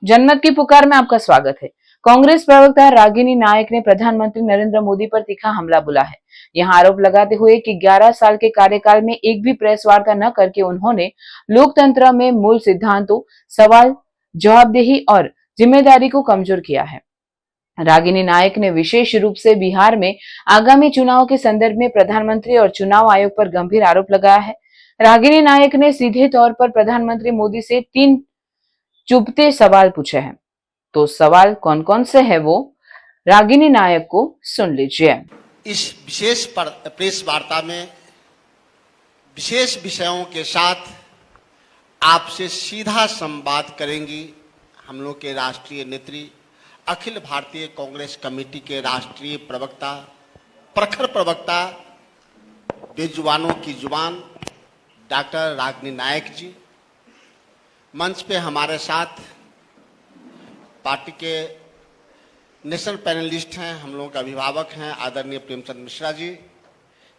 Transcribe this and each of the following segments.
जनमत की पुकार में आपका स्वागत है। कांग्रेस प्रवक्ता रागिनी नायक ने प्रधानमंत्री नरेंद्र मोदी पर तीखा हमला बोला है। यहां आरोप लगाते हुए कि 11 साल के कार्यकाल में एक भी प्रेस वार्ता न करके उन्होंने लोकतंत्र में मूल सिद्धांतों, सवाल, जवाबदेही और जिम्मेदारी को कमजोर किया है। रागिनी नायक ने विशेष रूप से बिहार में आगामी चुनाव के संदर्भ में प्रधानमंत्री और चुनाव आयोग पर गंभीर आरोप लगाया है। रागिनी नायक ने सीधे तौर पर प्रधानमंत्री मोदी से 3 चुभते सवाल पूछे हैं। तो सवाल कौन कौन से हैं वो रागिनी नायक को सुन लीजिए। इस विशेष प्रेस वार्ता में विशेष विषयों के साथ आपसे सीधा संवाद करेंगी हम लोग के राष्ट्रीय नेत्री, अखिल भारतीय कांग्रेस कमेटी के राष्ट्रीय प्रवक्ता, प्रखर प्रवक्ता, बेजुबानों की जुबान डॉक्टर रागिनी नायक जी। मंच पे हमारे साथ पार्टी के नेशनल पैनलिस्ट हैं, हम लोगों के अभिभावक हैं आदरणीय प्रेमचंद मिश्रा जी।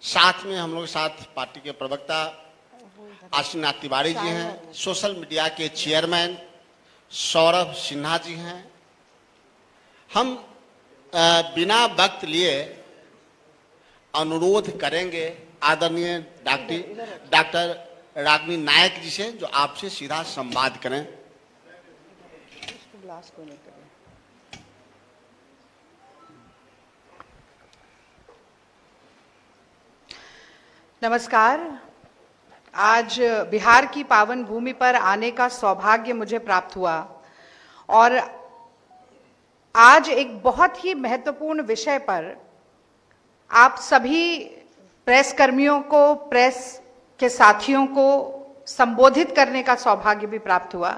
साथ में हम लोग के साथ पार्टी के प्रवक्ता आशीनाथ तिवारी जी हैं, सोशल मीडिया के चेयरमैन सौरभ सिन्हा जी हैं। हम बिना वक्त लिए अनुरोध करेंगे आदरणीय डॉक्टर रागिनी नायक जी से, जो आपसे सीधा संवाद करें। नमस्कार। आज बिहार की पावन भूमि पर आने का सौभाग्य मुझे प्राप्त हुआ और आज एक बहुत ही महत्वपूर्ण विषय पर आप सभी प्रेस कर्मियों को, प्रेस के साथियों को संबोधित करने का सौभाग्य भी प्राप्त हुआ।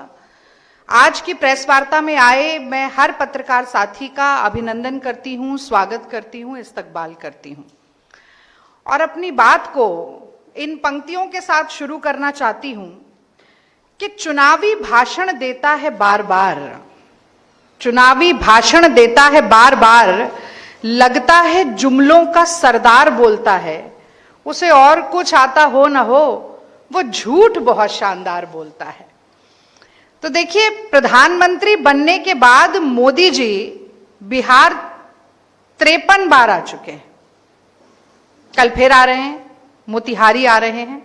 आज की प्रेस वार्ता में आए मैं हर पत्रकार साथी का अभिनंदन करती हूं, स्वागत करती हूं, इस्तकबाल करती हूं और अपनी बात को इन पंक्तियों के साथ शुरू करना चाहती हूं कि चुनावी भाषण देता है बार बार, चुनावी भाषण देता है बार बार, लगता है जुमलों का सरदार बोलता है, उसे और कुछ आता हो ना हो, वो झूठ बहुत शानदार बोलता है। तो देखिए, प्रधानमंत्री बनने के बाद मोदी जी बिहार 53 बार आ चुके हैं, कल फिर आ रहे हैं, मोतिहारी आ रहे हैं।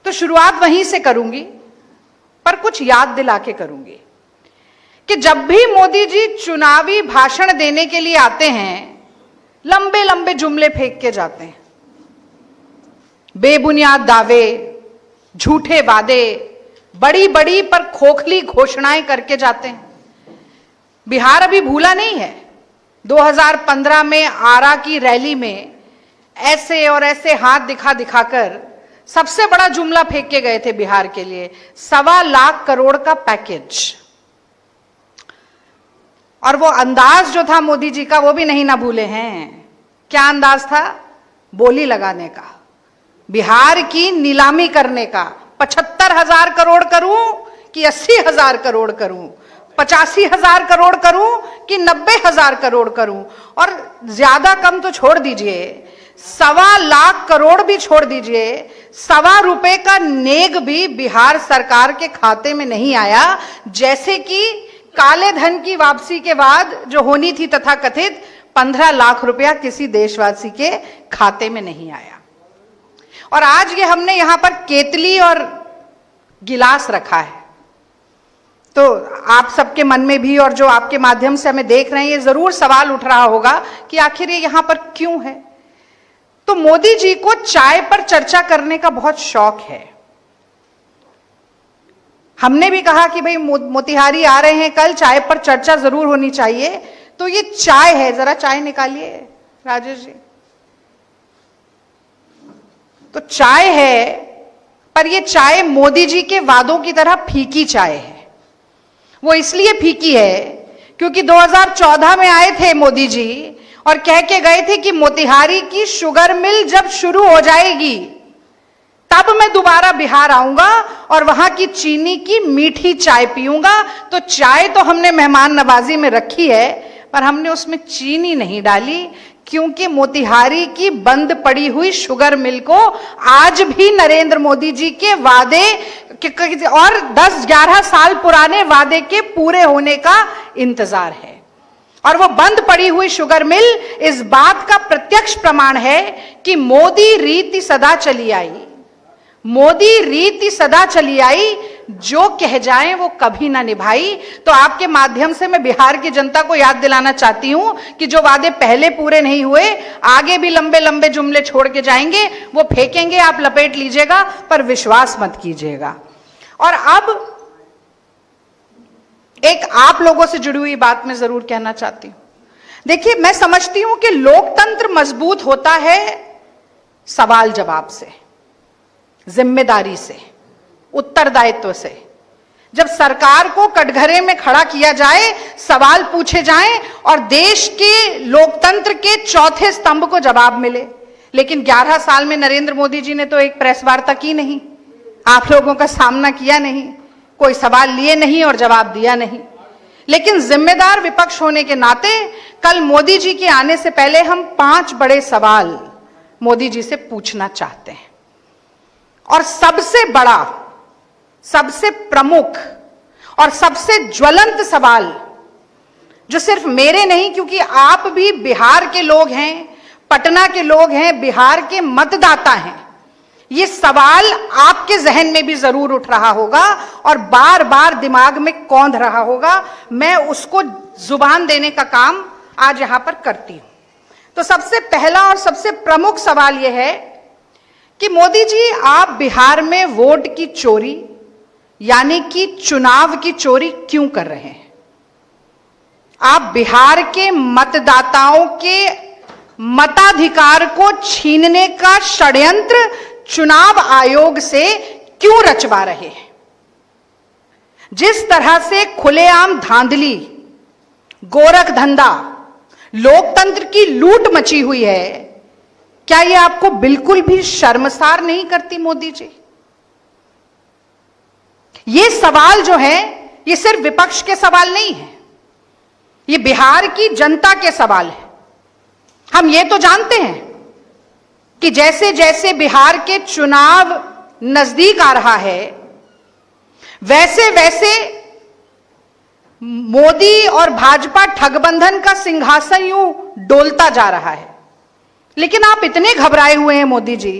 तो शुरुआत वहीं से करूंगी, पर कुछ याद दिला के करूंगी कि जब भी मोदी जी चुनावी भाषण देने के लिए आते हैं, लंबे लंबे जुमले फेंक के जाते हैं, बेबुनियाद दावे, झूठे वादे, बड़ी बड़ी पर खोखली घोषणाएं करके जाते हैं। बिहार अभी भूला नहीं है। 2015 में आरा की रैली में ऐसे और ऐसे हाथ दिखा दिखाकर सबसे बड़ा जुमला फेंक के गए थे बिहार के लिए, 1.25 लाख करोड़ का पैकेज। और वो अंदाज जो था मोदी जी का, वो भी नहीं ना भूले हैं। क्या अंदाज था? बोली लगाने का, बिहार की नीलामी करने का। 75,000 करोड़ करूं कि 80,000 करोड़ करूं, 85,000 करोड़ करूं कि 90,000 करोड़ करूं, और ज्यादा कम तो छोड़ दीजिए, 1.25 लाख करोड़ भी छोड़ दीजिए, 1.25 रुपए का नेग भी बिहार सरकार के खाते में नहीं आया। जैसे कि काले धन की वापसी के बाद जो होनी थी तथाकथित 15 लाख रुपया किसी देशवासी के खाते में नहीं आया। और आज ये हमने यहां पर केतली और गिलास रखा है, तो आप सबके मन में भी और जो आपके माध्यम से हमें देख रहे हैं, ये जरूर सवाल उठ रहा होगा कि आखिर ये यहां पर क्यों है। तो मोदी जी को चाय पर चर्चा करने का बहुत शौक है। हमने भी कहा कि भाई मोतिहारी आ रहे हैं कल, चाय पर चर्चा जरूर होनी चाहिए। तो ये चाय है, जरा चाय निकालिए राजेश जी। तो चाय है, पर ये चाय मोदी जी के वादों की तरह फीकी चाय है। वो इसलिए फीकी है क्योंकि 2014 में आए थे मोदी जी और कह के गए थे कि मोतिहारी की शुगर मिल जब शुरू हो जाएगी तब मैं दोबारा बिहार आऊंगा और वहां की चीनी की मीठी चाय पीऊंगा। तो चाय तो हमने मेहमान नवाजी में रखी है, पर हमने उसमें चीनी नहीं डाली, क्योंकि मोतिहारी की बंद पड़ी हुई शुगर मिल को आज भी नरेंद्र मोदी जी के वादे और 10-11 साल पुराने वादे के पूरे होने का इंतजार है। और वो बंद पड़ी हुई शुगर मिल इस बात का प्रत्यक्ष प्रमाण है कि मोदी रीति सदा चली आई, मोदी रीति सदा चली आई, जो कह जाए वो कभी ना निभाई। तो आपके माध्यम से मैं बिहार की जनता को याद दिलाना चाहती हूं कि जो वादे पहले पूरे नहीं हुए, आगे भी लंबे लंबे जुमले छोड़ के जाएंगे, वो फेंकेंगे, आप लपेट लीजिएगा, पर विश्वास मत कीजिएगा। और अब एक आप लोगों से जुड़ी हुई बात मैं जरूर कहना चाहती हूं। देखिए, मैं समझती हूं कि लोकतंत्र मजबूत होता है सवाल जवाब से, जिम्मेदारी से, उत्तरदायित्व से। जब सरकार को कटघरे में खड़ा किया जाए, सवाल पूछे जाएं और देश के लोकतंत्र के चौथे स्तंभ को जवाब मिले। लेकिन 11 साल में नरेंद्र मोदी जी ने तो एक प्रेस वार्ता की नहीं, आप लोगों का सामना किया नहीं, कोई सवाल लिए नहीं और जवाब दिया नहीं। लेकिन जिम्मेदार विपक्ष होने के नाते कल मोदी जी के आने से पहले हम 5 बड़े सवाल मोदी जी से पूछना चाहते हैं। और सबसे बड़ा, सबसे प्रमुख और सबसे ज्वलंत सवाल, जो सिर्फ मेरे नहीं, क्योंकि आप भी बिहार के लोग हैं, पटना के लोग हैं, बिहार के मतदाता हैं, ये सवाल आपके जहन में भी जरूर उठ रहा होगा और बार बार दिमाग में कौंध रहा होगा। मैं उसको जुबान देने का काम आज यहां पर करती हूं। तो सबसे पहला और सबसे प्रमुख सवाल यह है कि मोदी जी, आप बिहार में वोट की चोरी यानी कि चुनाव की चोरी क्यों कर रहे हैं? आप बिहार के मतदाताओं के मताधिकार को छीनने का षड्यंत्र चुनाव आयोग से क्यों रचवा रहे हैं? जिस तरह से खुलेआम धांधली, गोरख धंधा, लोकतंत्र की लूट मची हुई है, क्या यह आपको बिल्कुल भी शर्मसार नहीं करती मोदी जी? ये सवाल जो है, ये सिर्फ विपक्ष के सवाल नहीं है, ये बिहार की जनता के सवाल है। हम ये तो जानते हैं कि जैसे जैसे बिहार के चुनाव नजदीक आ रहा है, वैसे वैसे मोदी और भाजपा ठगबंधन का सिंहासन यूं डोलता जा रहा है। लेकिन आप इतने घबराए हुए हैं मोदी जी,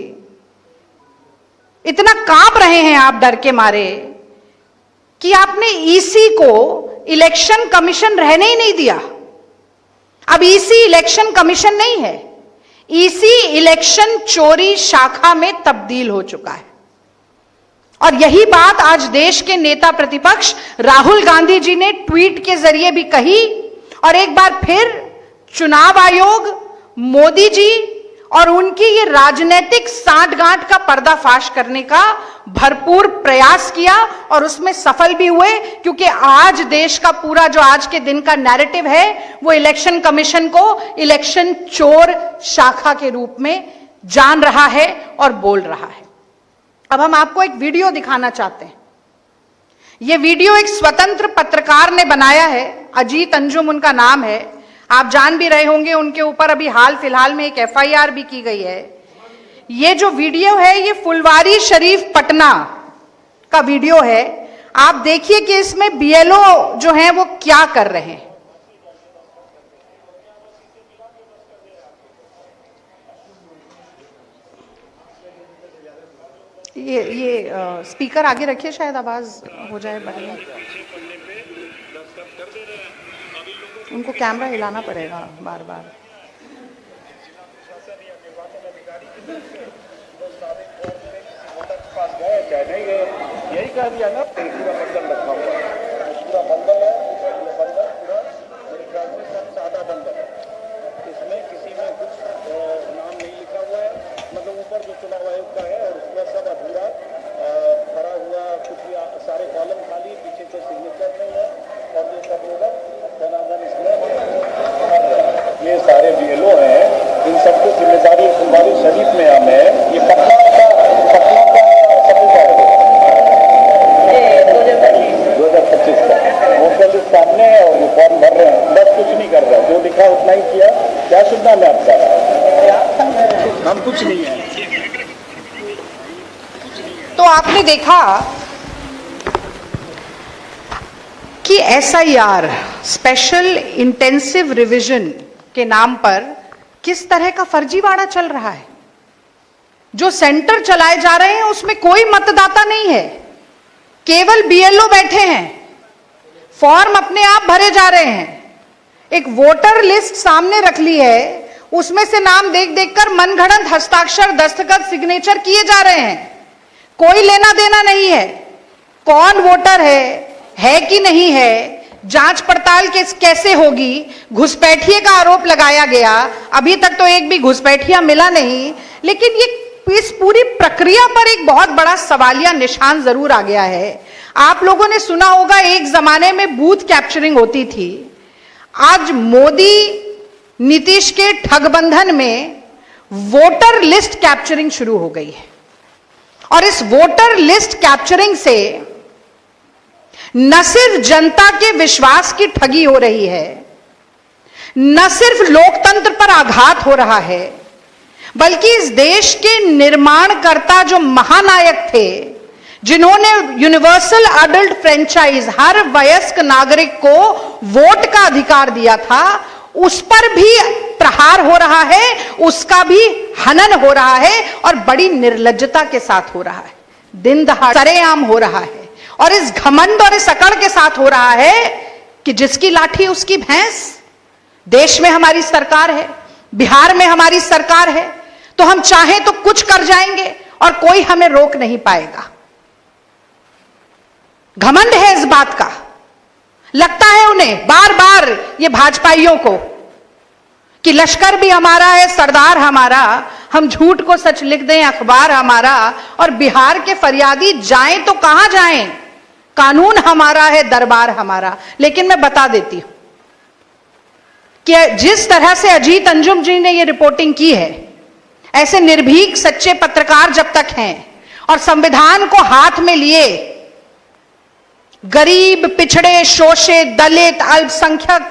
इतना कांप रहे हैं आप डर के मारे, कि आपने ईसी को इलेक्शन कमीशन रहने ही नहीं दिया। अब ईसी इलेक्शन कमीशन नहीं है, ईसी इलेक्शन चोरी शाखा में तब्दील हो चुका है। और यही बात आज देश के नेता प्रतिपक्ष राहुल गांधी जी ने ट्वीट के जरिए भी कही, और एक बार फिर चुनाव आयोग, मोदी जी और उनकी ये राजनीतिक सांठगांठ का पर्दाफाश करने का भरपूर प्रयास किया और उसमें सफल भी हुए। क्योंकि आज देश का पूरा जो आज के दिन का नैरेटिव है, वो इलेक्शन कमीशन को इलेक्शन चोर शाखा के रूप में जान रहा है और बोल रहा है। अब हम आपको एक वीडियो दिखाना चाहते हैं। ये वीडियो एक स्वतंत्र पत्रकार ने बनाया है, अजीत अंजुम उनका नाम है। आप जान भी रहे होंगे, उनके ऊपर अभी हाल फिलहाल में एक एफआईआर भी की गई है। ये जो वीडियो है, ये फुलवारी शरीफ पटना का वीडियो है। आप देखिए कि इसमें बीएलओ जो हैं वो क्या कर रहे हैं। ये स्पीकर आगे रखिए, शायद आवाज हो जाए बढ़िया। उनको कैमरा हिलाना पड़ेगा बार बार। यही कह दिया ना, पूरा बंडल रखा हुआ है, पूरा बंडल है, बंडल पूरा मेरे ख्याल में सब सादा बंडल है। इसमें किसी में कुछ नाम नहीं लिखा हुआ है, मतलब ऊपर जो चुनाव आयोग का है और उसमें सब अधूरा भरा हुआ, कुछ सारे कॉलम खाली, पीछे कोई सिग्नेचर नहीं है, और ये सब लोग धनाधन इसमें ये सारे बीएलओ हैं, इन सबको जिम्मेदारी फुलवारी शरीफ में हमें ये पटना का सबूत है 2025 का वोटर लिस्ट सामने है और ये फॉर्म भर रहे हैं, बस कुछ नहीं कर रहे हैं, जो लिखा उतना ही किया। क्या सुनना मैं आपका? हम कुछ नहीं है। तो आपने देखा कि SIR स्पेशल इंटेंसिव रिवीजन के नाम पर किस तरह का फर्जीवाड़ा चल रहा है। जो सेंटर चलाए जा रहे हैं उसमें कोई मतदाता नहीं है, केवल BLO बैठे हैं, फॉर्म अपने आप भरे जा रहे हैं। एक वोटर लिस्ट सामने रख ली है, उसमें से नाम देख देखकर मनगढ़ंत हस्ताक्षर, दस्तखत, सिग्नेचर किए जा रहे हैं। कोई लेना देना नहीं है कौन वोटर है कि नहीं है, जांच पड़ताल कैसे होगी। घुसपैठिए का आरोप लगाया गया, अभी तक तो एक भी घुसपैठिया मिला नहीं, लेकिन इस पूरी प्रक्रिया पर एक बहुत बड़ा सवालिया निशान जरूर आ गया है। आप लोगों ने सुना होगा एक जमाने में बूथ कैप्चरिंग होती थी, आज मोदी नीतीश के ठगबंधन में वोटर लिस्ट कैप्चरिंग शुरू हो गई है। और इस वोटर लिस्ट कैप्चरिंग से न सिर्फ जनता के विश्वास की ठगी हो रही है, न सिर्फ लोकतंत्र पर आघात हो रहा है, बल्कि इस देश के निर्माणकर्ता जो महानायक थे, जिन्होंने यूनिवर्सल अडल्ट फ्रेंचाइज हर वयस्क नागरिक को वोट का अधिकार दिया था, उस पर भी प्रहार हो रहा है, उसका भी हनन हो रहा है और बड़ी निर्लज्जता के साथ हो रहा है, दिन दहाड़े सरेआम हो रहा है। और इस घमंड और इस अकड़ के साथ हो रहा है कि जिसकी लाठी उसकी भैंस। देश में हमारी सरकार है, बिहार में हमारी सरकार है, तो हम चाहें तो कुछ कर जाएंगे और कोई हमें रोक नहीं पाएगा। घमंड है इस बात का। लगता है उन्हें बार बार ये भाजपाइयों को कि लश्कर भी हमारा है, सरदार हमारा, हम झूठ को सच लिख दें, अखबार हमारा, और बिहार के फरियादी जाएं तो कहां जाएं, कानून हमारा है, दरबार हमारा। लेकिन मैं बता देती हूं कि जिस तरह से अजीत अंजुम जी ने ये रिपोर्टिंग की है, ऐसे निर्भीक सच्चे पत्रकार जब तक हैं और संविधान को हाथ में लिए गरीब, पिछड़े, शोषित, दलित, अल्पसंख्यक,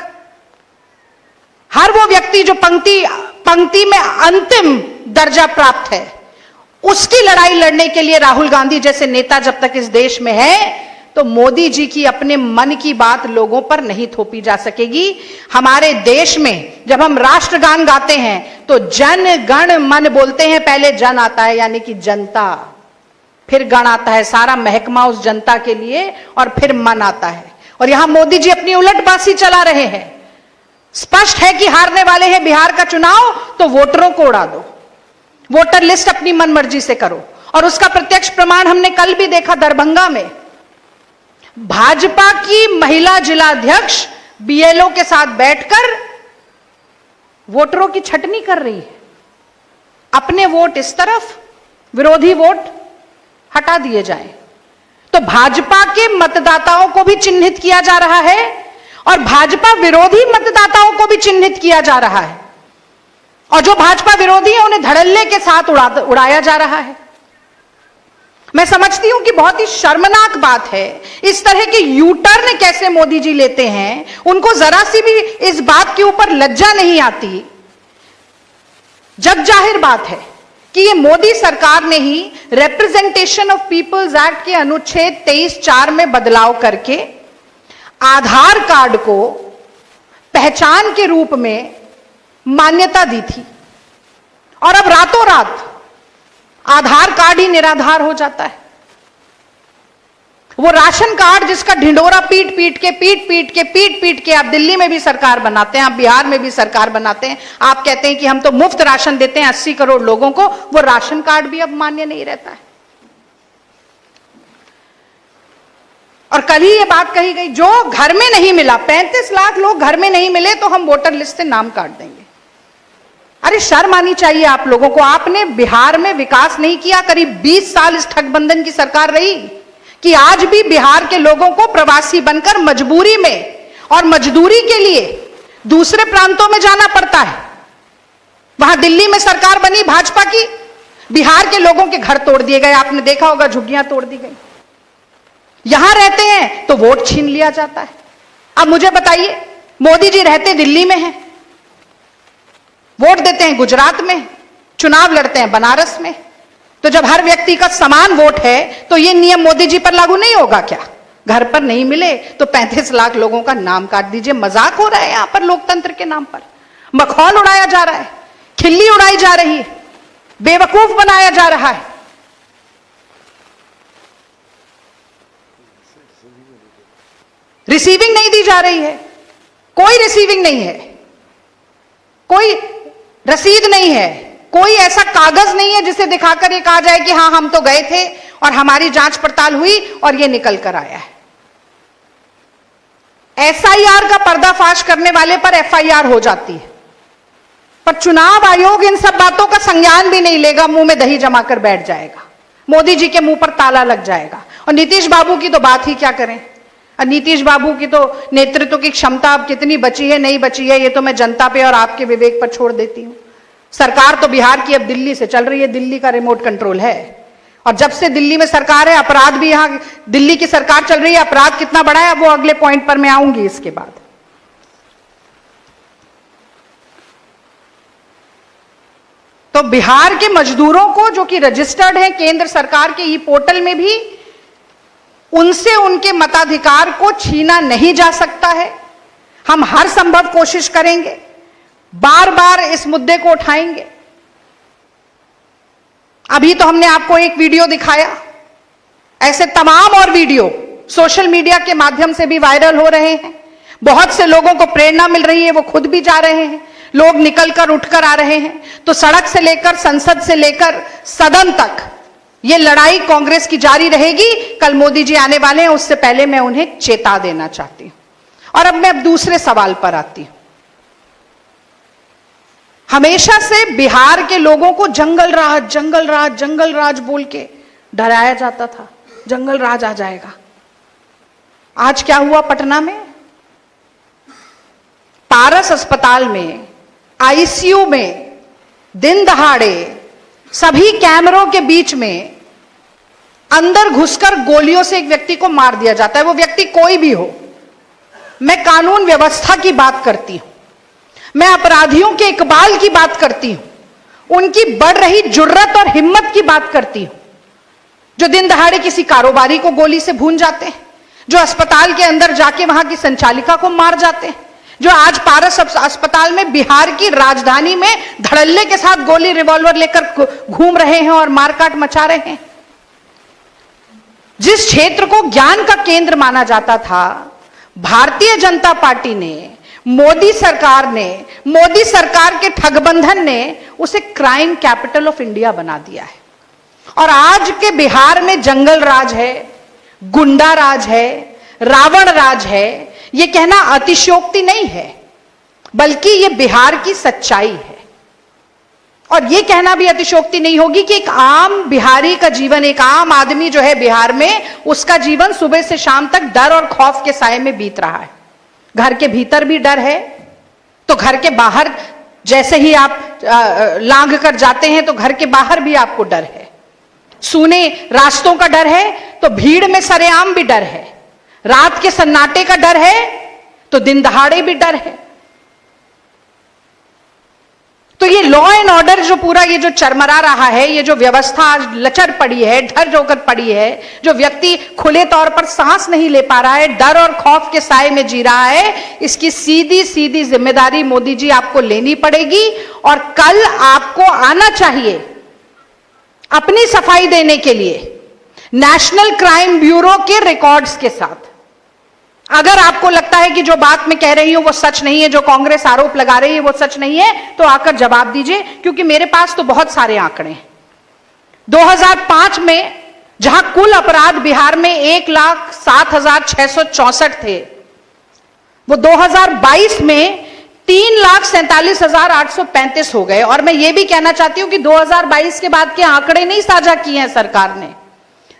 हर वो व्यक्ति जो पंक्ति में अंतिम दर्जा प्राप्त है, उसकी लड़ाई लड़ने के लिए राहुल गांधी जैसे नेता जब तक इस देश में है, तो मोदी जी की अपने मन की बात लोगों पर नहीं थोपी जा सकेगी। हमारे देश में जब हम राष्ट्रगान गाते हैं तो जन गण मन बोलते हैं, पहले जन आता है यानी कि जनता, फिर गण आता है, सारा महकमा उस जनता के लिए, और फिर मन आता है। और यहां मोदी जी अपनी उलटबाजी चला रहे हैं। स्पष्ट है कि हारने वाले हैं बिहार का चुनाव, तो वोटरों को उड़ा दो, वोटर लिस्ट अपनी मनमर्जी से करो। और उसका प्रत्यक्ष प्रमाण हमने कल भी देखा दरभंगा में। भाजपा की महिला जिलाध्यक्ष BLO के साथ बैठकर वोटरों की छटनी कर रही है। अपने वोट इस तरफ, विरोधी वोट हटा दिए जाएं। तो भाजपा के मतदाताओं को भी चिन्हित किया जा रहा है और भाजपा विरोधी मतदाताओं को भी चिन्हित किया जा रहा है, और जो भाजपा विरोधी है उन्हें धड़ल्ले के साथ उड़ाया जा रहा है। मैं समझती हूं कि बहुत ही शर्मनाक बात है, इस तरह के यूटर्न कैसे मोदी जी लेते हैं, उनको जरा सी भी इस बात के ऊपर लज्जा नहीं आती। जग जाहिर बात है कि ये मोदी सरकार ने ही रिप्रेजेंटेशन ऑफ पीपल्स एक्ट के अनुच्छेद 23(4) में बदलाव करके आधार कार्ड को पहचान के रूप में मान्यता दी थी, और अब रातों रात आधार कार्ड ही निराधार हो जाता है। वो राशन कार्ड जिसका ढिंडोरा पीट पीट के आप दिल्ली में भी सरकार बनाते हैं, आप बिहार में भी सरकार बनाते हैं, आप कहते हैं कि हम तो मुफ्त राशन देते हैं 80 करोड़ लोगों को, वो राशन कार्ड भी अब मान्य नहीं रहता है। और कल ही ये बात कही गई, जो घर में नहीं मिला, 35 लाख लोग घर में नहीं मिले तो हम वोटर लिस्ट से नाम काट देंगे। अरे शर्म आनी चाहिए आप लोगों को। आपने बिहार में विकास नहीं किया, करीब 20 साल इस ठगबंधन की सरकार रही कि आज भी बिहार के लोगों को प्रवासी बनकर मजबूरी में और मजदूरी के लिए दूसरे प्रांतों में जाना पड़ता है। वहां दिल्ली में सरकार बनी भाजपा की, बिहार के लोगों के घर तोड़ दिए गए, आपने देखा होगा, झुग्गियां तोड़ दी गई। यहां रहते हैं तो वोट छीन लिया जाता है। अब मुझे बताइए, मोदी जी रहते दिल्ली में हैं, वोट देते हैं गुजरात में, चुनाव लड़ते हैं बनारस में। तो जब हर व्यक्ति का समान वोट है तो ये नियम मोदी जी पर लागू नहीं होगा क्या? घर पर नहीं मिले तो 35 लाख लोगों का नाम काट दीजिए। मजाक हो रहा है यहां पर लोकतंत्र के नाम पर, मखौल उड़ाया जा रहा है, खिल्ली उड़ाई जा रही है, बेवकूफ बनाया जा रहा है। रिसीविंग नहीं दी जा रही है, कोई रिसीविंग नहीं है, कोई रसीद नहीं है, कोई ऐसा कागज नहीं है जिसे दिखाकर ये कहा जाए कि हां हम तो गए थे और हमारी जांच पड़ताल हुई और ये निकल कर आया है। एसआईआर का पर्दाफाश करने वाले पर एफआईआर हो जाती है, पर चुनाव आयोग इन सब बातों का संज्ञान भी नहीं लेगा, मुंह में दही जमाकर बैठ जाएगा, मोदी जी के मुंह पर ताला लग जाएगा। और नीतीश बाबू की तो बात ही क्या करें। और नीतीश बाबू की तो नेतृत्व की क्षमता अब कितनी बची है नहीं बची है, ये तो मैं जनता पे और आपके विवेक पर छोड़ देती हूं। सरकार तो बिहार की अब दिल्ली से चल रही है, दिल्ली का रिमोट कंट्रोल है। और जब से दिल्ली में सरकार है, अपराध भी यहां दिल्ली की सरकार चल रही है। अपराध कितना बढ़ा है वो अगले पॉइंट पर मैं आऊंगी इसके बाद। तो बिहार के मजदूरों को जो कि रजिस्टर्ड हैं केंद्र सरकार के ई पोर्टल में भी, उनसे उनके मताधिकार को छीना नहीं जा सकता है। हम हर संभव कोशिश करेंगे, बार बार इस मुद्दे को उठाएंगे। अभी तो हमने आपको एक वीडियो दिखाया, ऐसे तमाम और वीडियो सोशल मीडिया के माध्यम से भी वायरल हो रहे हैं। बहुत से लोगों को प्रेरणा मिल रही है, वो खुद भी जा रहे हैं, लोग निकलकर उठकर आ रहे हैं। तो सड़क से लेकर संसद से लेकर सदन तक ये लड़ाई कांग्रेस की जारी रहेगी। कल मोदी जी आने वाले हैं, उससे पहले मैं उन्हें चेता देना चाहती हूं। और अब मैं दूसरे सवाल पर आती हूं। हमेशा से बिहार के लोगों को जंगल राज जंगल राज जंगल राज बोल के डराया जाता था, जंगल राज आ जाएगा। आज क्या हुआ पटना में? पारस अस्पताल में आईसीयू में दिन दहाड़े सभी कैमरों के बीच में अंदर घुसकर गोलियों से एक व्यक्ति को मार दिया जाता है। वो व्यक्ति कोई भी हो। मैं कानून व्यवस्था की बात करती हूं, मैं अपराधियों के इकबाल की बात करती हूं, उनकी बढ़ रही जुर्रत और हिम्मत की बात करती हूं, जो दिन दहाड़े किसी कारोबारी को गोली से भून जाते हैं, जो अस्पताल के अंदर जाके वहां की संचालिका को मार जाते हैं, जो आज पारस अस्पताल में बिहार की राजधानी में धड़ल्ले के साथ गोली रिवॉल्वर लेकर घूम रहे हैं और मारकाट मचा रहे हैं। जिस क्षेत्र को ज्ञान का केंद्र माना जाता था, भारतीय जनता पार्टी ने, मोदी सरकार ने, मोदी सरकार के ठगबंधन ने उसे क्राइम कैपिटल ऑफ इंडिया बना दिया है। और आज के बिहार में जंगल राज है, गुंडा राज है, रावण राज है। यह कहना अतिशयोक्ति नहीं है, बल्कि यह बिहार की सच्चाई है। और यह कहना भी अतिशयोक्ति नहीं होगी कि एक आम बिहारी का जीवन, एक आम आदमी जो है बिहार में, उसका जीवन सुबह से शाम तक डर और खौफ के साए में बीत रहा है। घर के भीतर भी डर है, तो घर के बाहर जैसे ही आप लांघ कर जाते हैं तो घर के बाहर भी आपको डर है। सूने रास्तों का डर है तो भीड़ में सरेआम भी डर है। रात के सन्नाटे का डर है तो दिन दहाड़े भी डर है। तो ये लॉ एंड ऑर्डर जो पूरा ये जो चरमरा रहा है, ये जो व्यवस्था आज लचर पड़ी है, ढर जोकर पड़ी है, जो व्यक्ति खुले तौर पर सांस नहीं ले पा रहा है, डर और खौफ के साए में जी रहा है, इसकी सीधी सीधी जिम्मेदारी मोदी जी आपको लेनी पड़ेगी। और कल आपको आना चाहिए अपनी सफाई देने के लिए नेशनल क्राइम ब्यूरो के रिकॉर्ड्स के साथ। अगर आपको लगता है कि जो बात मैं कह रही हूं वो सच नहीं है, जो कांग्रेस आरोप लगा रही है वो सच नहीं है, तो आकर जवाब दीजिए, क्योंकि मेरे पास तो बहुत सारे आंकड़े हैं। 2005 में जहां कुल अपराध बिहार में 1,07,664 थे, वो 2022 में 3,47,835 हो गए। और मैं ये भी कहना चाहती हूं कि 2022 के बाद के आंकड़े नहीं साझा किए हैं सरकार ने।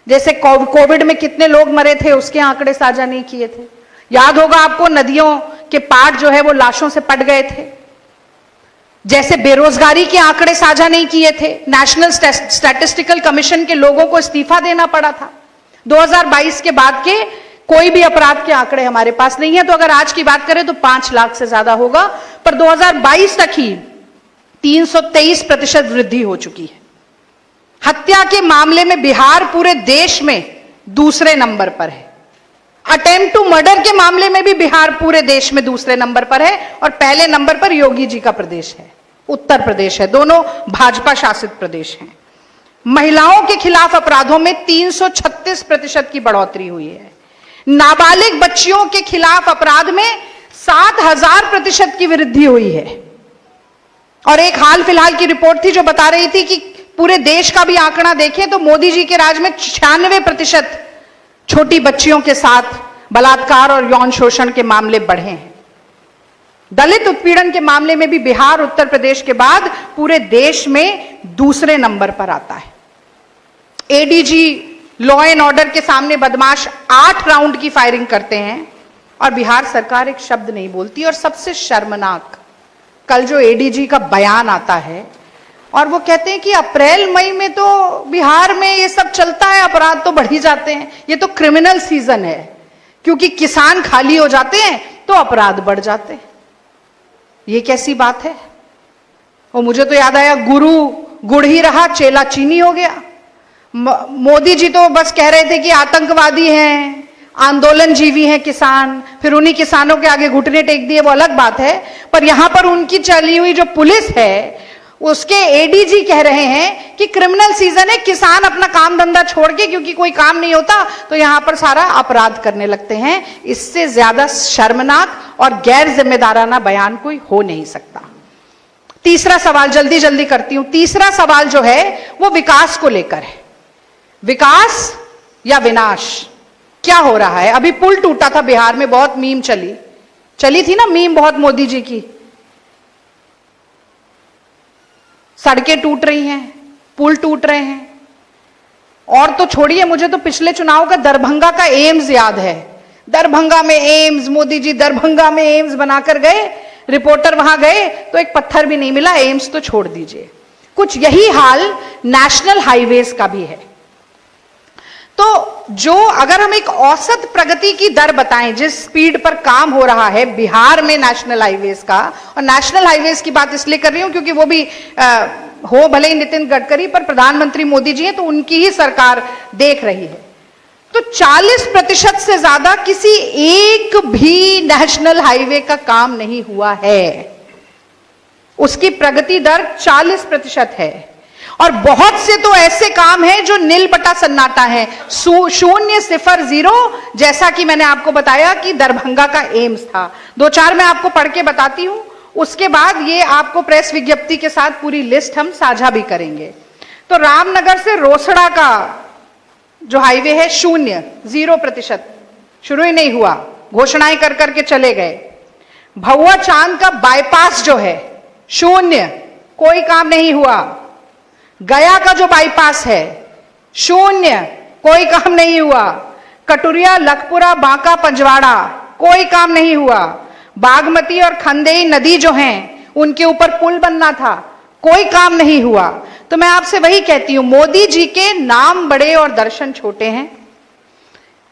जैसे कोविड में कितने लोग मरे थे उसके आंकड़े साझा नहीं किए थे। याद होगा आपको, नदियों के पाट जो है वो लाशों से पट गए थे। जैसे बेरोजगारी के आंकड़े साझा नहीं किए थे, नेशनल स्टैटिस्टिकल कमीशन के लोगों को इस्तीफा देना पड़ा था। 2022 के बाद के कोई भी अपराध के आंकड़े हमारे पास नहीं है। तो अगर आज की बात करें तो 5 लाख से ज्यादा होगा, पर 2022 तक ही 323% वृद्धि हो चुकी है। हत्या के मामले में बिहार पूरे देश में दूसरे नंबर पर है। अटेम्प्ट टू मर्डर के मामले में भी बिहार पूरे देश में दूसरे नंबर पर है और पहले नंबर पर योगी जी का प्रदेश है, उत्तर प्रदेश है। दोनों भाजपा शासित प्रदेश हैं। महिलाओं के खिलाफ अपराधों में 336% की बढ़ोतरी हुई है। नाबालिग बच्चियों के खिलाफ अपराध में 7000% की वृद्धि हुई है। और एक हाल फिलहाल की रिपोर्ट थी जो बता रही थी कि पूरे देश का भी आंकड़ा देखें तो मोदी जी के राज में 96% छोटी बच्चियों के साथ बलात्कार और यौन शोषण के मामले बढ़े हैं। दलित उत्पीड़न के मामले में भी बिहार उत्तर प्रदेश के बाद पूरे देश में दूसरे नंबर पर आता है। एडीजी लॉ एंड ऑर्डर के सामने बदमाश 8 राउंड की फायरिंग करते हैं और बिहार सरकार एक शब्द नहीं बोलती। और सबसे शर्मनाक, कल जो एडीजी का बयान आता है और वो कहते हैं कि अप्रैल मई में तो बिहार में ये सब चलता है, अपराध तो बढ़ ही जाते हैं, ये तो क्रिमिनल सीजन है, क्योंकि किसान खाली हो जाते हैं तो अपराध बढ़ जाते हैं। ये कैसी बात है? और मुझे तो याद आया, गुरु गुड़ ही रहा चेला चीनी हो गया। मोदी जी तो बस कह रहे थे कि आतंकवादी हैं, आंदोलन जीवी हैं किसान, फिर उन्हीं किसानों के आगे घुटने टेक दिए, वो अलग बात है। पर यहां पर उनकी चली हुई जो पुलिस है उसके एडीजी कह रहे हैं कि क्रिमिनल सीजन है, किसान अपना काम धंधा छोड़ के, क्योंकि कोई काम नहीं होता तो यहां पर सारा अपराध करने लगते हैं। इससे ज्यादा शर्मनाक और गैर जिम्मेदाराना बयान कोई हो नहीं सकता। तीसरा सवाल जल्दी जल्दी करती हूं। तीसरा सवाल जो है वो विकास को लेकर है। विकास या विनाश, क्या हो रहा है? अभी पुल टूटा था बिहार में, बहुत मीम चली थी ना, मीम बहुत मोदी जी की। सड़कें टूट रही हैं, पुल टूट रहे हैं। और तो छोड़िए, मुझे तो पिछले चुनाव का दरभंगा का एम्स याद है। दरभंगा में एम्स, मोदी जी दरभंगा में एम्स बनाकर गए, रिपोर्टर वहां गए तो एक पत्थर भी नहीं मिला, एम्स तो छोड़ दीजिए। कुछ यही हाल नेशनल हाईवेज का भी है। तो जो अगर हम एक औसत प्रगति की दर बताएं, जिस स्पीड पर काम हो रहा है बिहार में नेशनल हाईवेज का, और नेशनल हाईवेज की बात इसलिए कर रही हूं क्योंकि वो भी हो भले ही नितिन गडकरी, पर प्रधानमंत्री मोदी जी हैं तो उनकी ही सरकार देख रही है। तो 40% से ज्यादा किसी एक भी नेशनल हाईवे का काम नहीं हुआ है। उसकी प्रगति दर 40% है। और बहुत से तो ऐसे काम हैं जो नील बटा सन्नाटा है, 0, 0, जैसा कि मैंने आपको बताया कि दरभंगा का एम्स था। 2-4 मैं आपको पढ़ के बताती हूं, उसके बाद ये आपको प्रेस विज्ञप्ति के साथ पूरी लिस्ट हम साझा भी करेंगे। तो रामनगर से रोसड़ा का जो हाईवे है 0%, शुरू ही नहीं हुआ, घोषणाएं कर करके चले गए। भौआ चांद का बाईपास जो है 0, कोई काम नहीं हुआ। गया का जो बाईपास है 0, कोई काम नहीं हुआ। कटुरिया, लखपुरा, बांका, पंजवाड़ा, कोई काम नहीं हुआ। बागमती और खंदेई नदी जो हैं उनके ऊपर पुल बनना था, कोई काम नहीं हुआ। तो मैं आपसे वही कहती हूं, मोदी जी के नाम बड़े और दर्शन छोटे हैं।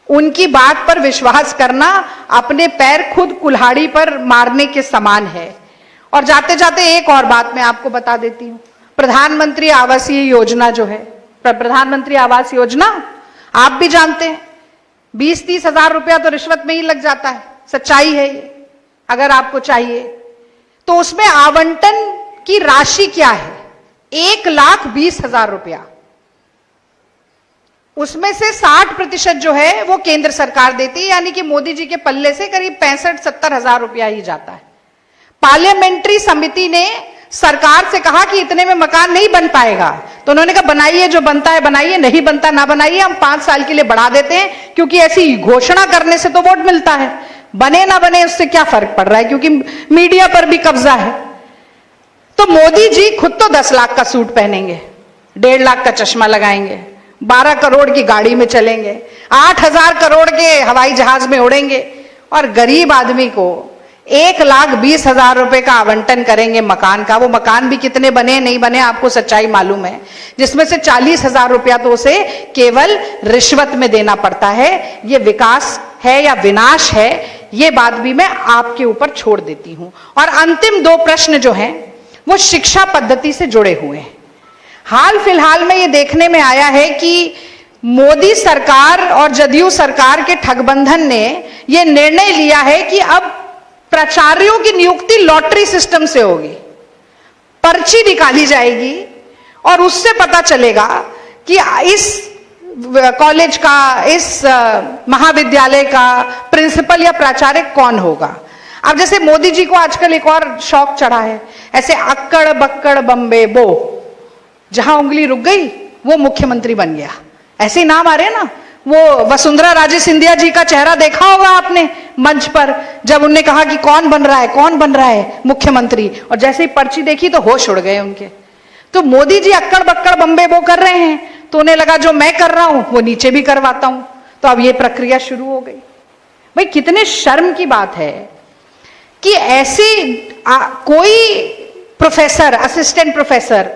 उनकी बात पर विश्वास करना अपने पैर खुद कुल्हाड़ी पर मारने के समान है। और जाते जाते एक और बात मैं आपको बता देती हूं। प्रधानमंत्री आवासीय योजना जो है, प्रधानमंत्री आवास योजना आप भी जानते हैं, 20-30 हजार रुपया तो रिश्वत में ही लग जाता है। सच्चाई है ये। अगर आपको चाहिए तो उसमें आवंटन की राशि क्या है? 1,20,000 रुपया। उसमें से 60% जो है वो केंद्र सरकार देती है, यानी कि मोदी जी के पल्ले से करीब 65-70 हजार रुपया ही जाता है। पार्लियामेंट्री समिति ने सरकार से कहा कि इतने में मकान नहीं बन पाएगा, तो उन्होंने कहा बनाइए, जो बनता है बनाइए, नहीं बनता ना बनाइए, हम 5 साल के लिए बढ़ा देते हैं, क्योंकि ऐसी घोषणा करने से तो वोट मिलता है, बने ना बने उससे क्या फर्क पड़ रहा है, क्योंकि मीडिया पर भी कब्जा है। तो मोदी जी खुद तो 10 लाख का सूट पहनेंगे, 1.5 लाख का चश्मा लगाएंगे, 12 करोड़ की गाड़ी में चलेंगे, 8,000 करोड़ के हवाई जहाज में उड़ेंगे, और गरीब आदमी को 1,20,000 रुपए का आवंटन करेंगे मकान का। वो मकान भी कितने बने नहीं बने आपको सच्चाई मालूम है, जिसमें से 40,000 रुपया तो उसे केवल रिश्वत में देना पड़ता है। ये विकास है या विनाश है, ये बात भी मैं आपके ऊपर छोड़ देती हूं। और अंतिम 2 प्रश्न जो हैं वो शिक्षा पद्धति से जुड़े हुए हैं। हाल फिलहाल में ये देखने में आया है कि मोदी सरकार और जदयू सरकार के ठगबंधन ने ये निर्णय लिया है कि अब प्राचार्यों की नियुक्ति लॉटरी सिस्टम से होगी। पर्ची निकाली जाएगी और उससे पता चलेगा कि इस कॉलेज का, इस महाविद्यालय का प्रिंसिपल या प्राचार्य कौन होगा। अब जैसे मोदी जी को आजकल एक और शौक चढ़ा है, ऐसे अक्कड़ बक्कड़ बम्बे बो, जहां उंगली रुक गई वो मुख्यमंत्री बन गया, ऐसे ही नाम आ रहे हैं ना। वो वसुंधरा राजे सिंधिया जी का चेहरा देखा होगा आपने मंच पर, जब उनने कहा कि कौन बन रहा है मुख्यमंत्री, और जैसे ही पर्ची देखी तो होश उड़ गए उनके। तो मोदी जी अक्कड़ बक्कड़ बम्बे बो कर रहे हैं, तो उन्हें लगा जो मैं कर रहा हूं वो नीचे भी करवाता हूं, तो अब ये प्रक्रिया शुरू हो गई। भाई कितने शर्म की बात है कि ऐसे कोई प्रोफेसर, असिस्टेंट प्रोफेसर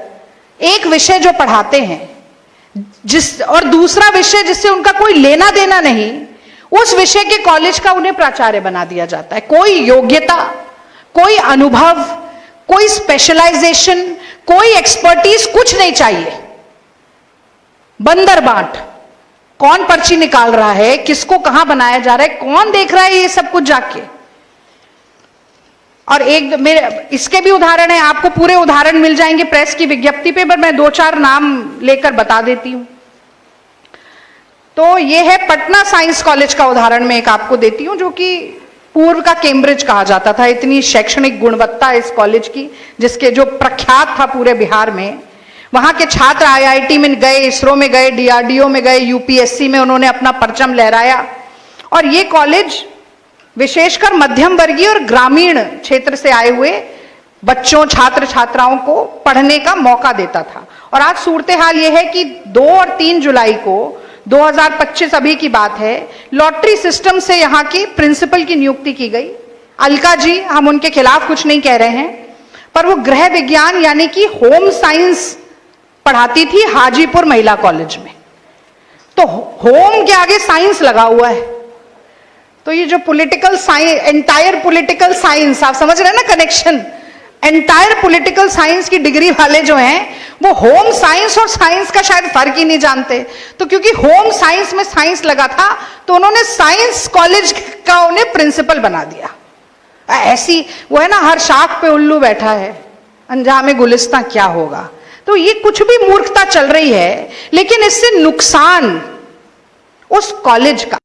एक विषय जो पढ़ाते हैं और दूसरा विषय जिससे उनका कोई लेना देना नहीं, उस विषय के कॉलेज का उन्हें प्राचार्य बना दिया जाता है। कोई योग्यता, कोई अनुभव, कोई स्पेशलाइजेशन, कोई एक्सपर्टीज कुछ नहीं चाहिए। बंदर बांट, कौन पर्ची निकाल रहा है, किसको कहां बनाया जा रहा है, कौन देख रहा है ये सब कुछ जाके। और एक मेरे इसके भी उदाहरण है, आपको पूरे उदाहरण मिल जाएंगे प्रेस की विज्ञप्ति पे, पर मैं 2-4 नाम लेकर बता देती हूं। तो ये है पटना साइंस कॉलेज का उदाहरण मैं एक आपको देती हूं, जो कि पूर्व का कैम्ब्रिज कहा जाता था। इतनी शैक्षणिक गुणवत्ता इस कॉलेज की, जिसके जो प्रख्यात था पूरे बिहार में। वहां के छात्र IIT में गए, इसरो में गए, DRDO में गए, UPSC में उन्होंने अपना परचम लहराया। और ये कॉलेज विशेषकर मध्यम वर्गीय और ग्रामीण क्षेत्र से आए हुए बच्चों, छात्र छात्राओं को पढ़ने का मौका देता था। और आज सूरत हाल यह है कि 2 और 3 जुलाई को 2025 अभी की बात है, लॉटरी सिस्टम से यहाँ की प्रिंसिपल की नियुक्ति की गई। अलका जी, हम उनके खिलाफ कुछ नहीं कह रहे हैं, पर वो गृह विज्ञान यानी कि होम साइंस पढ़ाती थी हाजीपुर महिला कॉलेज में। तो होम के आगे साइंस लगा हुआ है, तो ये जो political science, entire political science, आप समझ रहे हैं ना कनेक्शन, एंटायर पॉलिटिकल साइंस की डिग्री वाले जो हैं वो होम साइंस और साइंस का शायद फर्क ही नहीं जानते। तो क्योंकि होम साइंस में साइंस लगा था, तो उन्होंने साइंस कॉलेज का उन्हें प्रिंसिपल बना दिया। ऐसी वो है ना, हर शाख पे उल्लू बैठा है, अंजामे गुलिस्तां क्या होगा। तो ये कुछ भी मूर्खता चल रही है, लेकिन इससे नुकसान उस कॉलेज का,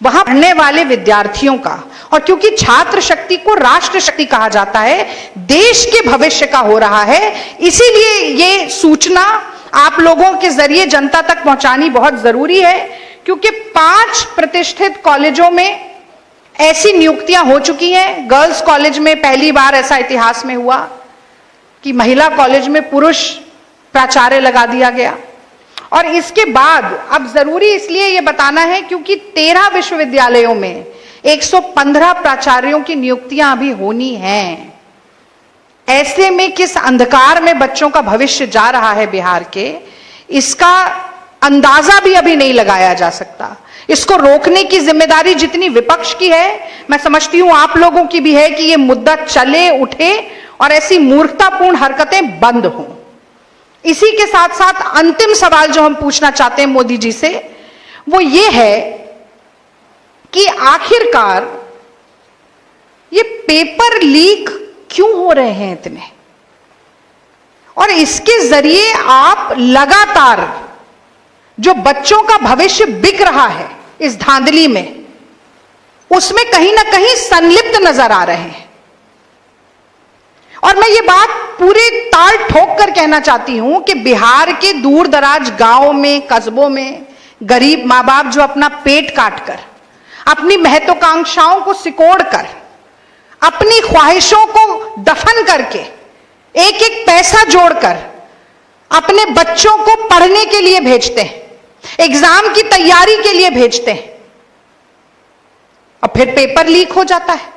वहां पढ़ने वाले विद्यार्थियों का, और क्योंकि छात्र शक्ति को राष्ट्र शक्ति कहा जाता है, देश के भविष्य का हो रहा है, इसीलिए ये सूचना आप लोगों के जरिए जनता तक पहुंचानी बहुत जरूरी है। क्योंकि 5 प्रतिष्ठित कॉलेजों में ऐसी नियुक्तियां हो चुकी हैं। गर्ल्स कॉलेज में पहली बार ऐसा इतिहास में हुआ कि महिला कॉलेज में पुरुष प्राचार्य लगा दिया गया। और इसके बाद अब जरूरी इसलिए यह बताना है क्योंकि 13 विश्वविद्यालयों में 115 प्राचार्यों की नियुक्तियां अभी होनी हैं। ऐसे में किस अंधकार में बच्चों का भविष्य जा रहा है बिहार के, इसका अंदाजा भी अभी नहीं लगाया जा सकता। इसको रोकने की जिम्मेदारी जितनी विपक्ष की है, मैं समझती हूं आप लोगों की भी है कि यह मुद्दा चले उठे और ऐसी मूर्खतापूर्ण हरकतें बंद हों। इसी के साथ साथ अंतिम सवाल जो हम पूछना चाहते हैं मोदी जी से, वो ये है कि आखिरकार ये पेपर लीक क्यों हो रहे हैं इतने, और इसके जरिए आप लगातार जो बच्चों का भविष्य बिक रहा है इस धांधली में, उसमें कहीं ना कहीं संलिप्त नजर आ रहे हैं। और मैं ये बात पूरे ताल ठोक कर कहना चाहती हूं कि बिहार के दूर दराज गांवों में, कस्बों में गरीब माँ बाप जो अपना पेट काट कर, अपनी महत्वाकांक्षाओं को सिकोड़ कर, अपनी ख्वाहिशों को दफन करके, एक एक पैसा जोड़कर अपने बच्चों को पढ़ने के लिए भेजते हैं, एग्जाम की तैयारी के लिए भेजते हैं, और फिर पेपर लीक हो जाता है,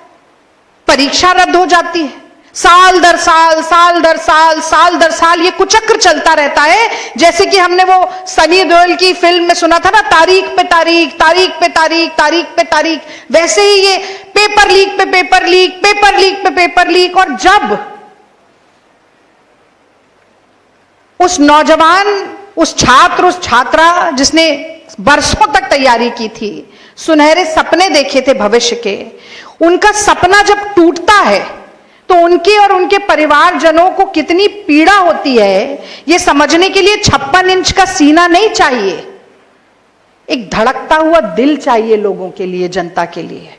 परीक्षा रद्द हो जाती है। साल दर साल, साल दर साल, साल दर साल ये कुचक्र चलता रहता है। जैसे कि हमने वो सनी देओल की फिल्म में सुना था ना, तारीख पे तारीख, तारीख पे तारीख, तारीख पे तारीख, वैसे ही ये पेपर लीक पे पेपर लीक, पेपर लीक पे पेपर लीक। और जब उस नौजवान, उस छात्र, उस छात्रा जिसने बरसों तक तैयारी की थी, सुनहरे सपने देखे थे भविष्य के, उनका सपना जब टूटता है तो उनके और उनके परिवारजनों को कितनी पीड़ा होती है, यह समझने के लिए 56 इंच का सीना नहीं चाहिए, एक धड़कता हुआ दिल चाहिए लोगों के लिए, जनता के लिए।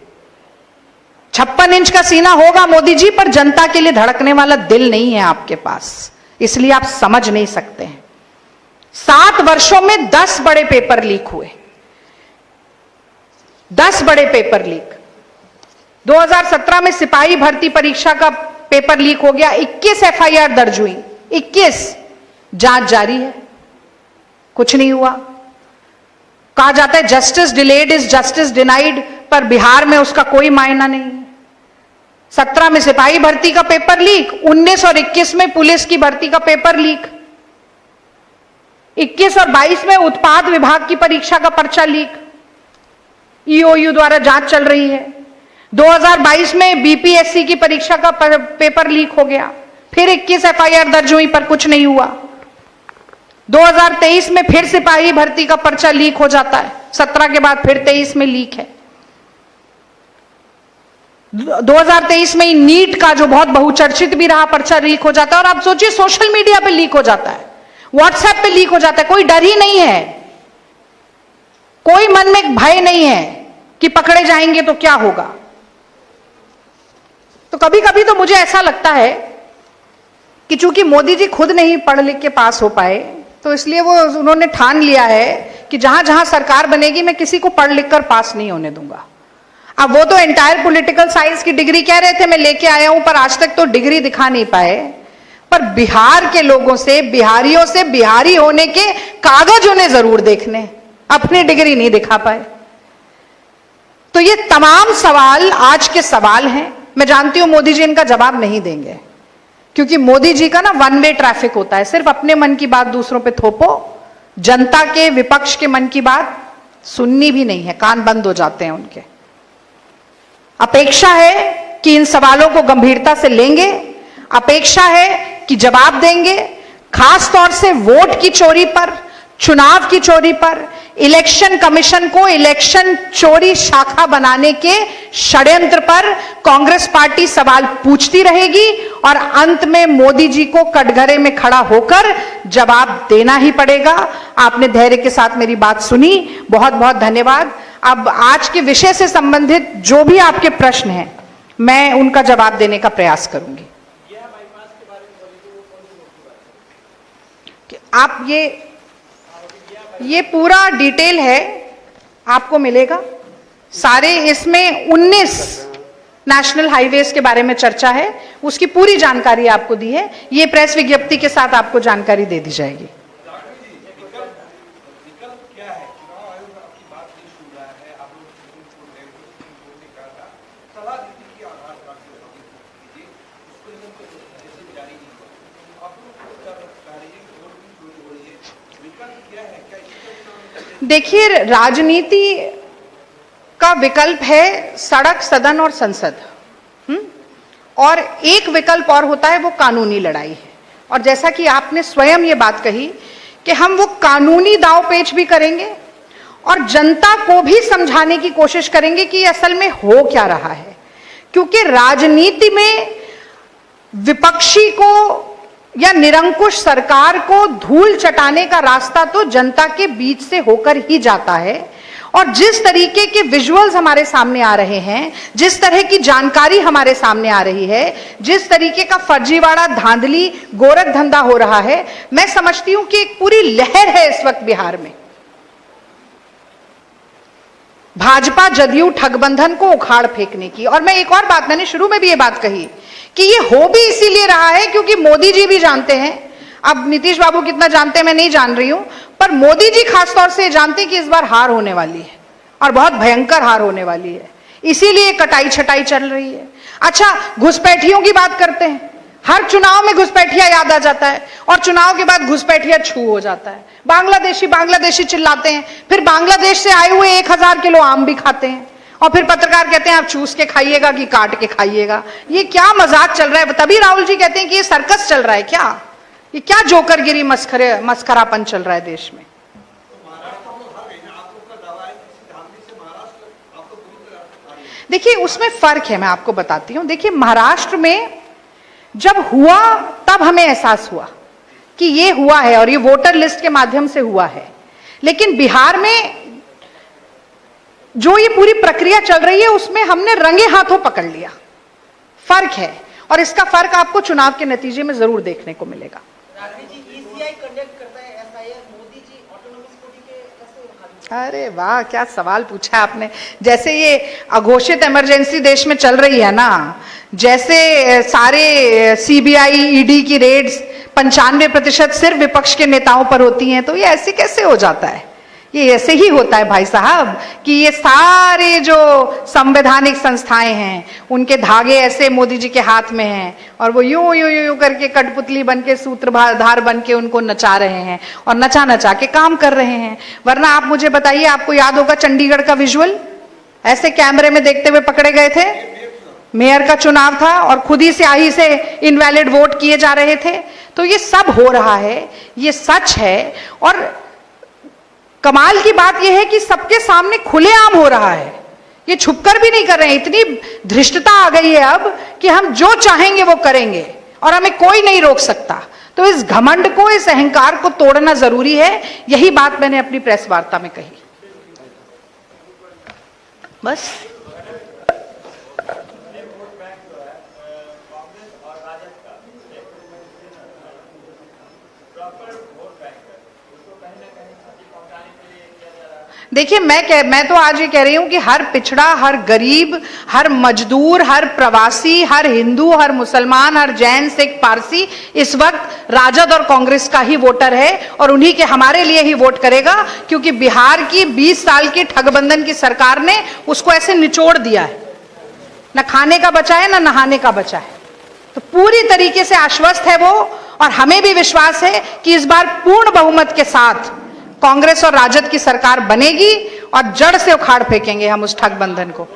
56 इंच का सीना होगा मोदी जी, पर जनता के लिए धड़कने वाला दिल नहीं है आपके पास, इसलिए आप समझ नहीं सकते हैं। 7 वर्षों में 10 बड़े पेपर लीक हुए, 10 बड़े पेपर लीक। 2017 में सिपाही भर्ती परीक्षा का पेपर लीक हो गया, 21 एफआईआर दर्ज हुई, 21, जांच जारी है, कुछ नहीं हुआ। कहा जाता है justice delayed is justice denied, पर बिहार में उसका कोई मायना नहीं है। 17 में सिपाही भर्ती का पेपर लीक, 19 और 21 में पुलिस की भर्ती का पेपर लीक, 21 और 22 में उत्पाद विभाग की परीक्षा का पर्चा लीक, ईओयू द्वारा जांच चल रही है। 2022 में बीपीएससी की परीक्षा का पेपर लीक हो गया, फिर 21 एफआईआर दर्ज हुई पर कुछ नहीं हुआ। 2023 में फिर सिपाही भर्ती का पर्चा लीक हो जाता है, 17 के बाद फिर 23 में लीक है। 2023 में नीट का जो बहुत बहुचर्चित भी रहा पर्चा लीक हो जाता है, और आप सोचिए सोशल मीडिया पे लीक हो जाता है, व्हाट्सएप पे लीक हो जाता है, कोई डर ही नहीं है, कोई मन में भय नहीं है कि पकड़े जाएंगे तो क्या होगा। तो कभी कभी तो मुझे ऐसा लगता है कि चूंकि मोदी जी खुद नहीं पढ़ लिख के पास हो पाए, तो इसलिए उन्होंने ठान लिया है कि जहां जहां सरकार बनेगी मैं किसी को पढ़ लिख कर पास नहीं होने दूंगा। अब वो तो एंटायर पॉलिटिकल साइंस की डिग्री कह रहे थे मैं लेके आया हूं, पर आज तक तो डिग्री दिखा नहीं पाए। पर बिहार के लोगों से, बिहारियों से बिहारी होने के कागज उन्हें जरूर देखने, अपनी डिग्री नहीं दिखा पाए। तो ये तमाम सवाल आज के सवाल हैं। मैं जानती हूं मोदी जी इनका जवाब नहीं देंगे, क्योंकि मोदी जी का ना वन वे ट्रैफिक होता है, सिर्फ अपने मन की बात दूसरों पे थोपो, जनता के, विपक्ष के मन की बात सुननी भी नहीं है, कान बंद हो जाते हैं उनके। अपेक्षा है कि इन सवालों को गंभीरता से लेंगे, अपेक्षा है कि जवाब देंगे, खास तौर से वोट की चोरी पर, चुनाव की चोरी पर, इलेक्शन कमीशन को इलेक्शन चोरी शाखा बनाने के षड्यंत्र पर कांग्रेस पार्टी सवाल पूछती रहेगी, और अंत में मोदी जी को कटघरे में खड़ा होकर जवाब देना ही पड़ेगा। आपने धैर्य के साथ मेरी बात सुनी, बहुत बहुत धन्यवाद। अब आज के विषय से संबंधित जो भी आपके प्रश्न हैं मैं उनका जवाब देने का प्रयास करूंगी। आप ये पूरा डिटेल है, आपको मिलेगा सारे, इसमें 19 नेशनल हाईवेज के बारे में चर्चा है, उसकी पूरी जानकारी आपको दी है, ये प्रेस विज्ञप्ति के साथ आपको जानकारी दे दी जाएगी। देखिए, राजनीति का विकल्प है सड़क, सदन और संसद, और एक विकल्प और होता है, वो कानूनी लड़ाई है। और जैसा कि आपने स्वयं ये बात कही कि हम वो कानूनी दांवपेच भी करेंगे और जनता को भी समझाने की कोशिश करेंगे कि असल में हो क्या रहा है, क्योंकि राजनीति में विपक्षी को या निरंकुश सरकार को धूल चटाने का रास्ता तो जनता के बीच से होकर ही जाता है। और जिस तरीके के विजुअल्स हमारे सामने आ रहे हैं, जिस तरह की जानकारी हमारे सामने आ रही है, जिस तरीके का फर्जीवाड़ा, धांधली, गोरख धंधा हो रहा है, मैं समझती हूं कि एक पूरी लहर है इस वक्त बिहार में भाजपा जदयू ठगबंधन को उखाड़ फेंकने की। और मैं एक और बात, मैंने शुरू में भी ये बात कही कि ये हो भी इसीलिए रहा है क्योंकि मोदी जी भी जानते हैं, अब नीतीश बाबू कितना जानते हैं मैं नहीं जान रही हूं, पर मोदी जी खासतौर से जानते हैं कि इस बार हार होने वाली है और बहुत भयंकर हार होने वाली है, इसीलिए कटाई छटाई चल रही है। अच्छा, घुसपैठियों की बात करते हैं, हर चुनाव में घुसपैठिया याद आ जाता है और चुनाव के बाद घुसपैठिया छू हो जाता है। बांग्लादेशी बांग्लादेशी चिल्लाते हैं, फिर बांग्लादेश से आए हुए 1000 किलो आम भी खाते हैं, और फिर पत्रकार कहते हैं आप चूस के खाइएगा कि काट के खाइएगा। ये क्या मजाक चल रहा है? तभी राहुल जी कहते हैं कि ये सर्कस चल रहा है क्या? ये क्या जोकरगिरी मस्खरापन चल रहा है देश में। देखिए उसमें फर्क है, मैं आपको बताती हूं। देखिए महाराष्ट्र में जब हुआ तब हमें एहसास हुआ कि ये हुआ है और ये वोटर लिस्ट के माध्यम से हुआ है, लेकिन बिहार में जो ये पूरी प्रक्रिया चल रही है उसमें हमने रंगे हाथों पकड़ लिया। फर्क है और इसका फर्क आपको चुनाव के नतीजे में जरूर देखने को मिलेगा। अरे वाह, क्या सवाल पूछा आपने। जैसे ये अघोषित इमरजेंसी देश में चल रही है ना, जैसे सारे सीबीआई ईडी की रेड्स 95% सिर्फ विपक्ष के नेताओं पर होती हैं, तो ये ऐसे कैसे हो जाता है? ये ऐसे ही होता है भाई साहब कि ये सारे जो संवैधानिक संस्थाएं हैं उनके धागे ऐसे मोदी जी के हाथ में हैं और वो यूं यूं यूं करके कठपुतली बन के सूत्रधार बन के उनको नचा रहे हैं और नचा नचा के काम कर रहे हैं। वरना आप मुझे बताइए, आपको याद होगा चंडीगढ़ का विजुअल, ऐसे कैमरे में देखते हुए पकड़े गए थे। मेयर का चुनाव था और खुद ही स्याही से इनवैलिड वोट किए जा रहे थे। तो ये सब हो रहा है, ये सच है। और कमाल की बात यह है कि सबके सामने खुलेआम हो रहा है, ये छुपकर भी नहीं कर रहे हैं। इतनी धृष्टता आ गई है अब कि हम जो चाहेंगे वो करेंगे और हमें कोई नहीं रोक सकता। तो इस घमंड को, इस अहंकार को तोड़ना जरूरी है। यही बात मैंने अपनी प्रेस वार्ता में कही। बस देखिए, मैं तो आज ये कह रही हूं कि हर पिछड़ा, हर गरीब, हर मजदूर, हर प्रवासी, हर हिंदू, हर मुसलमान, हर जैन, सिख, पारसी इस वक्त राजद और कांग्रेस का ही वोटर है और उन्हीं के हमारे लिए ही वोट करेगा, क्योंकि बिहार की 20 साल की ठगबंधन की सरकार ने उसको ऐसे निचोड़ दिया है। न खाने का बचा है, न नहाने का बचा है। तो पूरी तरीके से आश्वस्त है वो, और हमें भी विश्वास है कि इस बार पूर्ण बहुमत के साथ कांग्रेस और राजद की सरकार बनेगी और जड़ से उखाड़ फेंकेंगे हम उस ठगबंधन को।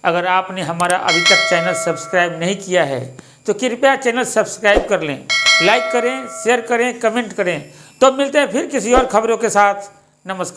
अगर आपने हमारा अभी तक चैनल सब्सक्राइब नहीं किया है तो कृपया चैनल सब्सक्राइब कर लें, लाइक करें, शेयर करें, कमेंट करें। तो मिलते हैं फिर किसी और खबरों के साथ। नमस्कार।